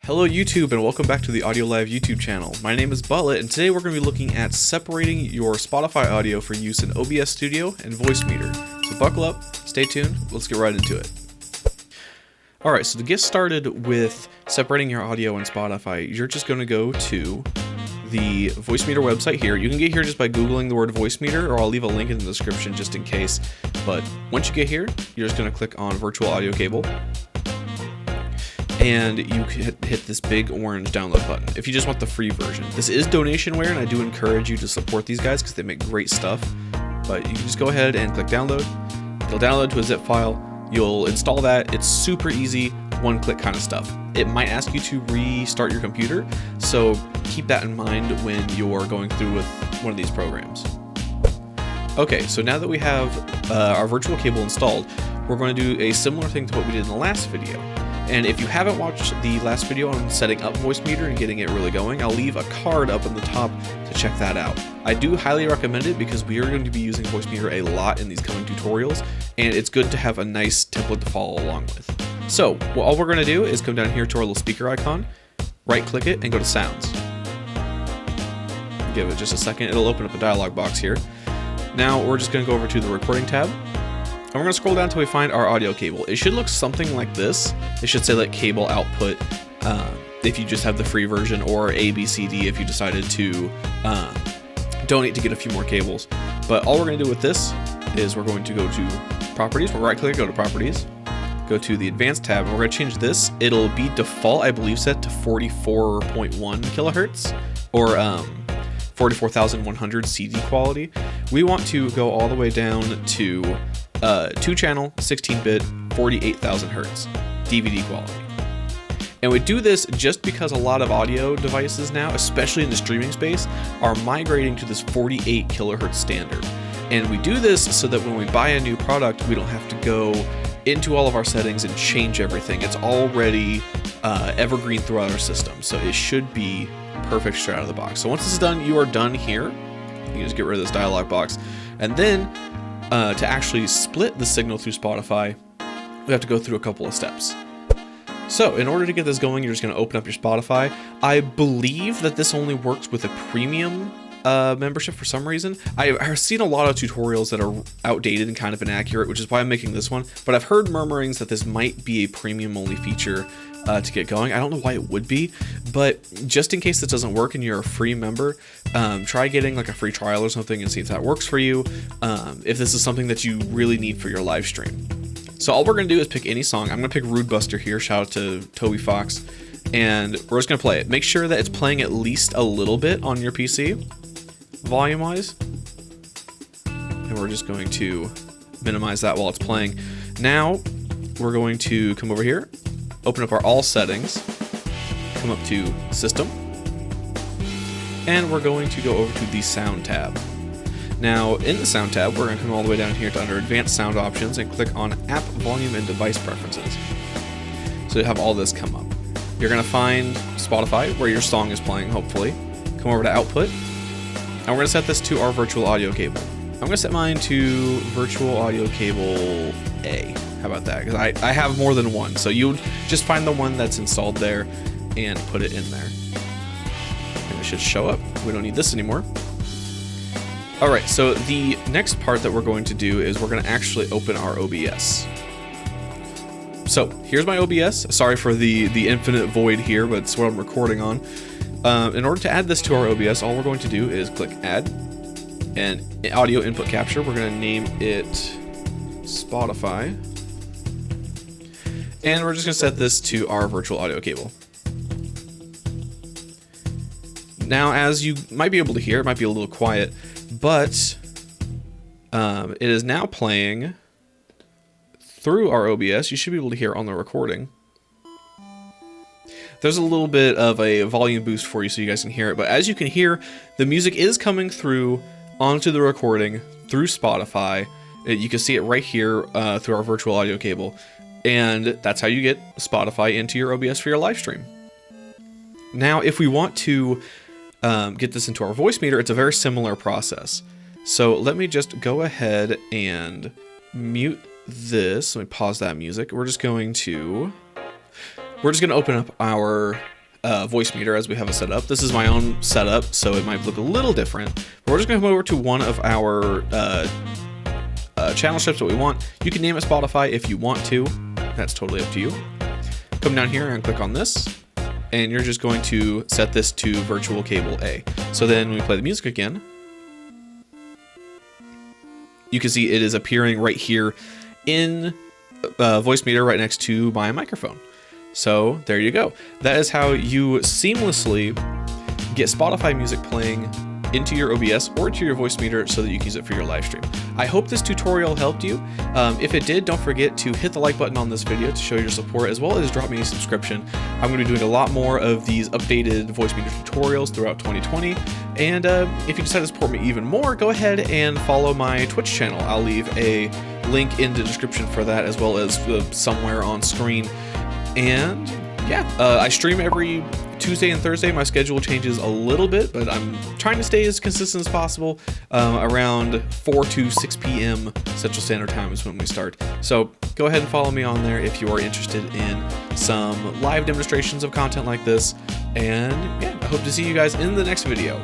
Hello YouTube and welcome back to the Audio Live YouTube channel. My name is Bullet and today we're going to be looking at separating your Spotify audio for use in OBS Studio and VoiceMeeter. So buckle up, stay tuned, let's get right into it. Alright, so to get started with separating your audio in Spotify, you're just going to go to the VoiceMeeter website here. You can get here just by Googling the word VoiceMeeter, or I'll leave a link in the description just in case. But once you get here, you're just going to click on Virtual Audio Cable. And you hit this big orange download button if you just want the free version. This is donationware, and I do encourage you to support these guys because they make great stuff. But you can just go ahead and click download. It'll download to a zip file. You'll install that. It's super easy, one-click kind of stuff. It might ask you to restart your computer, so keep that in mind when you're going through with one of these programs. Okay, so now that we have our virtual cable installed, we're going to do a similar thing to what we did in the last video. And if you haven't watched the last video on setting up VoiceMeeter and getting it really going, I'll leave a card up in the top to check that out. I do highly recommend it because we are going to be using VoiceMeeter a lot in these coming tutorials, and it's good to have a nice template to follow along with. So, all we're going to do is come down here to our little speaker icon, right-click it, and go to Sounds. Give it just a second, it'll open up a dialog box here. Now, we're just going to go over to the Recording tab. And we're going to scroll down until we find our audio cable. It should look something like this. It should say like cable output if you just have the free version, or ABCD if you decided to donate to get a few more cables. But all we're going to do with this is we're going to go to Properties. We'll right click, go to Properties, go to the Advanced tab, and we're going to change this. It'll be default, I believe, set to 44.1 kilohertz or 44,100 CD quality. We want to go all the way down to 2-channel, 16-bit, 48,000 hertz DVD quality. And we do this just because a lot of audio devices now, especially in the streaming space, are migrating to this 48 kilohertz standard. And we do this so that when we buy a new product, we don't have to go into all of our settings and change everything. It's already evergreen throughout our system, so it should be perfect straight out of the box. So once this is done, you are done here. You can just get rid of this dialog box. And then to actually split the signal through Spotify, we have to go through a couple of steps. So in order to get this going, you're just going to open up your Spotify. I believe that this only works with a premium membership for some reason. I've seen a lot of tutorials that are outdated and kind of inaccurate, which is why I'm making this one. But I've heard murmurings that this might be a premium only feature to get going. I don't know why it would be, but just in case this doesn't work and you're a free member, try getting like a free trial or something and see if that works for you, if this is something that you really need for your live stream. So all we're going to do is pick any song. I'm going to pick Rude Buster here, shout out to Toby Fox, and we're just going to play it. Make sure that it's playing at least a little bit on your PC, volume-wise, and we're just going to minimize that while it's playing. Now, we're going to come over here, open up our all settings, come up to System, and we're going to go over to the Sound tab. Now, in the Sound tab, we're going to come all the way down here to under Advanced Sound Options and click on App Volume and Device Preferences. So you have all this come up. You're going to find Spotify, where your song is playing, hopefully. Come over to Output, and we're going to set this to our virtual audio cable. I'm going to set mine to virtual audio cable A. How about that? Because I have more than one, so you just find the one that's installed there and put it in there. And it should show up. We don't need this anymore. Alright, so the next part that we're going to do is we're going to actually open our OBS. So here's my OBS. Sorry for the infinite void here, but it's what I'm recording on. In order to add this to our OBS, all we're going to do is click Add, and Audio Input Capture. We're going to name it Spotify. And we're just going to set this to our virtual audio cable. Now, as you might be able to hear, it might be a little quiet, but it is now playing through our OBS. You should be able to hear on the recording. There's a little bit of a volume boost for you so you guys can hear it, but as you can hear, the music is coming through onto the recording through Spotify. You can see it right here through our virtual audio cable, and that's how you get Spotify into your OBS for your live stream. Now, if we want to get this into our VoiceMeeter, it's a very similar process. So let me just go ahead and mute this. Let me pause that music. We're just going to open up our VoiceMeeter as we have it set up. This is my own setup, so it might look a little different. But we're just going to come over to one of our channel strips that we want. You can name it Spotify if you want to. That's totally up to you. Come down here and click on this, and you're just going to set this to virtual cable A. So then when we play the music again, you can see it is appearing right here in VoiceMeeter right next to my microphone. So there you go. That is how you seamlessly get Spotify music playing into your OBS or to your VoiceMeeter so that you can use it for your live stream. I hope this tutorial helped you. If it did, don't forget to hit the like button on this video to show your support, as well as drop me a subscription. I'm going to be doing a lot more of these updated VoiceMeeter tutorials throughout 2020. And if you decide to support me even more, go ahead and follow my Twitch channel. I'll leave a link in the description for that, as well as somewhere on screen. And yeah, I stream every Tuesday and Thursday. My schedule changes a little bit, but I'm trying to stay as consistent as possible. Around 4 to 6 p.m. Central Standard Time is when we start. So go ahead and follow me on there if you are interested in some live demonstrations of content like this. And yeah, I hope to see you guys in the next video.